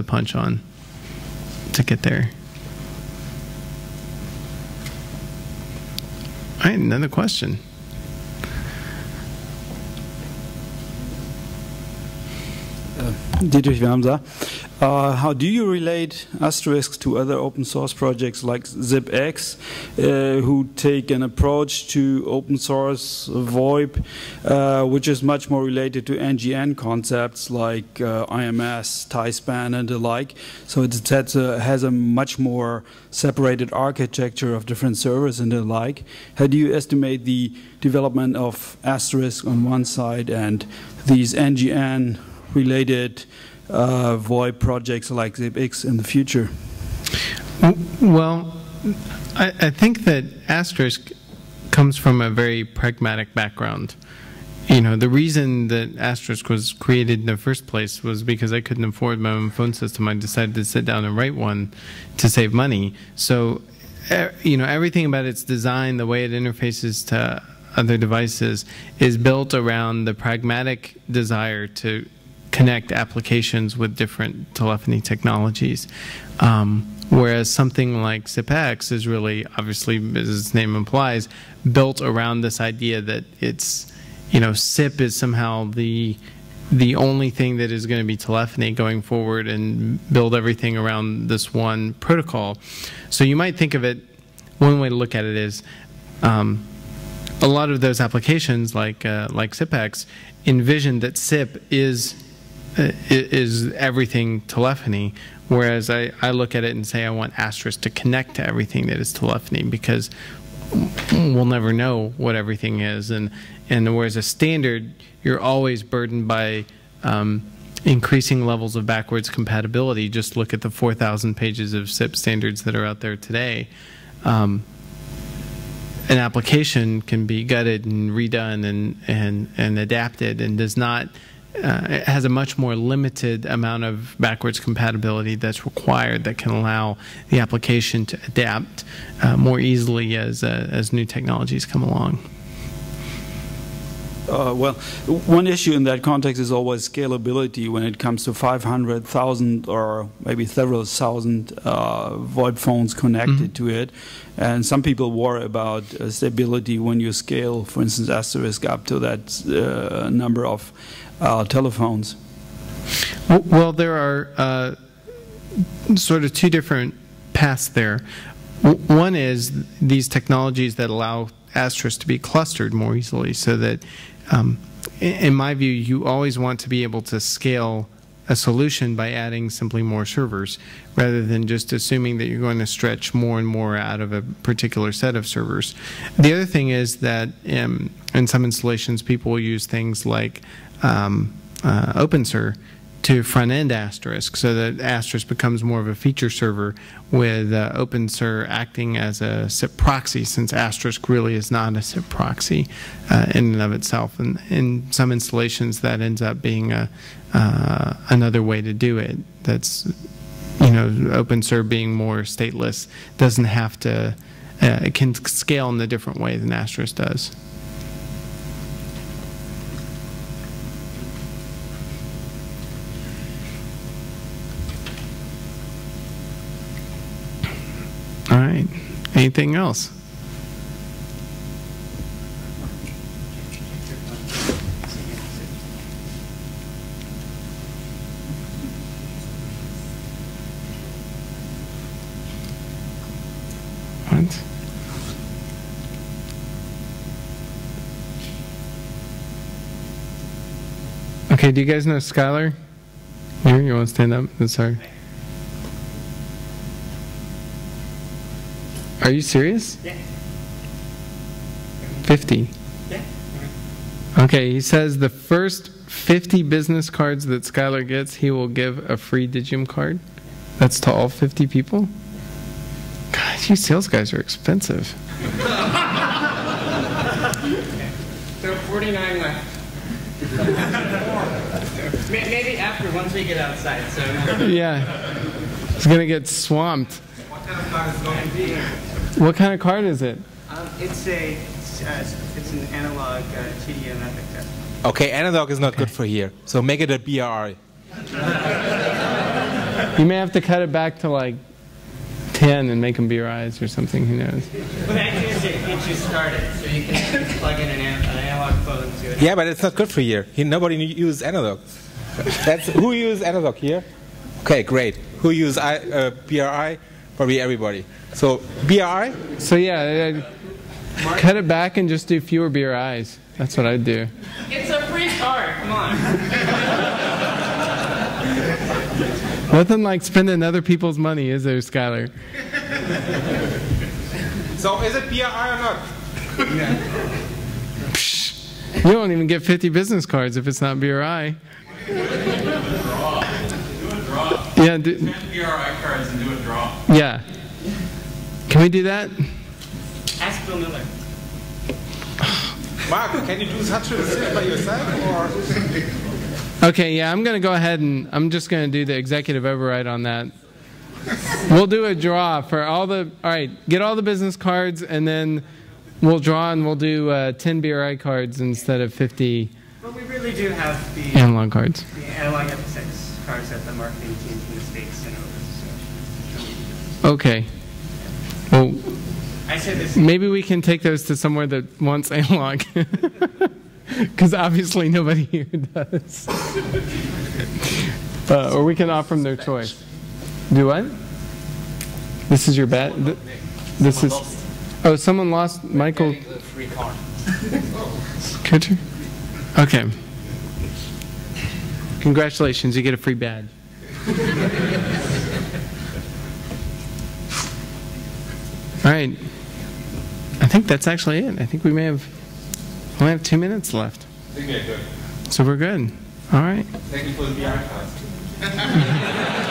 the punch on to get there. All right, another question. Dietrich Wärmser. How do you relate Asterisk to other open source projects like ZipX, who take an approach to open source VoIP, which is much more related to NGN concepts like IMS, tie-span, and the like? So it has a much more separated architecture of different servers and the like. How do you estimate the development of Asterisk on one side and these NGN related VoIP projects like ZipX in the future? Well, I think that Asterisk comes from a very pragmatic background. You know, the reason that Asterisk was created in the first place was because I couldn't afford my own phone system. I decided to sit down and write one to save money. So, you know, everything about its design, the way it interfaces to other devices, is built around the pragmatic desire to connect applications with different telephony technologies. Whereas something like ZipX is really, obviously, as its name implies, built around this idea that it's, you know, SIP is somehow the only thing that is going to be telephony going forward, and build everything around this one protocol. So you might think of it, one way to look at it is, a lot of those applications like ZipX envision that SIP is everything telephony, whereas I look at it and say I want Asterisk to connect to everything that is telephony, because we'll never know what everything is, and whereas a standard, you're always burdened by increasing levels of backwards compatibility. Just look at the 4,000 pages of SIP standards that are out there today. An application can be gutted and redone and adapted, and does not. It has a much more limited amount of backwards compatibility that's required, that can allow the application to adapt more easily as new technologies come along. Well, one issue in that context is always scalability when it comes to 500,000 or maybe several thousand VoIP phones connected to it. And some people worry about stability when you scale, for instance, Asterisk up to that number of telephones. Well, there are sort of two different paths there. One is these technologies that allow Asterisk to be clustered more easily, so that, in my view, you always want to be able to scale a solution by adding simply more servers, rather than just assuming that you're going to stretch more and more out of a particular set of servers. The other thing is that in some installations, people will use things like OpenSer to front-end Asterisk, so that Asterisk becomes more of a feature server, with OpenSer acting as a SIP proxy, since Asterisk really is not a SIP proxy in and of itself. And in some installations, that ends up being another way to do it. That's, you know, OpenSer being more stateless, doesn't have to, it can scale in a different way than Asterisk does. All right. Anything else? What? Okay, do you guys know Skylar? Here, you want to stand up? I'm sorry. Are you serious? Yeah. 50. Yeah. Okay, he says the first 50 business cards that Skylar gets, he will give a free Digium card. That's to all 50 people? God, you sales guys are expensive. So 49 left. Maybe after, once we get outside. So. Yeah. He's going to get swamped. What kind of card is it going to be? What kind of card is it? It's an analog TDM epic test. Okay, analog is not good for here, so make it a BRI. You may have to cut it back to like 10 and make them BRIs or something. Who knows? Well, the idea is to get you started, so you can plug in an analog phone to it. Yeah, but it's not good for here. Nobody uses analog. Who uses analog here? Okay, great. Who uses BRI? Probably everybody. So BRI? So yeah, cut it back and just do fewer BRIs. That's what I'd do. It's a free card. Come on. Nothing like spending other people's money, is there, Skylar? So is it BRI or not? You don't even get 50 business cards if it's not BRI. Do a draw. Yeah. 10 BRI cards and do a draw. Yeah. Can we do that? Ask Bill Miller. Mark, can you do such a thing by yourself? Or? Okay, yeah, I'm going to go ahead and I'm just going to do the executive override on that. We'll do a draw for all right, get all the business cards and then we'll draw and we'll do 10 BRI cards instead of 50 Well, we really do have the analog cards. The analog F6 cards that the marketing team from the States sent over. Okay. Well, I said this. maybe we can take those to somewhere that wants analog. Because obviously nobody here does. Or we can offer them their choice. Do what? This is your bet? This is... Oh, someone lost Michael... Free card. Could you? Okay. Congratulations, you get a free badge. All right. I think that's actually it. I think we only have 2 minutes left. I think they're good. So we're good. All right. Thank you for the BRI class.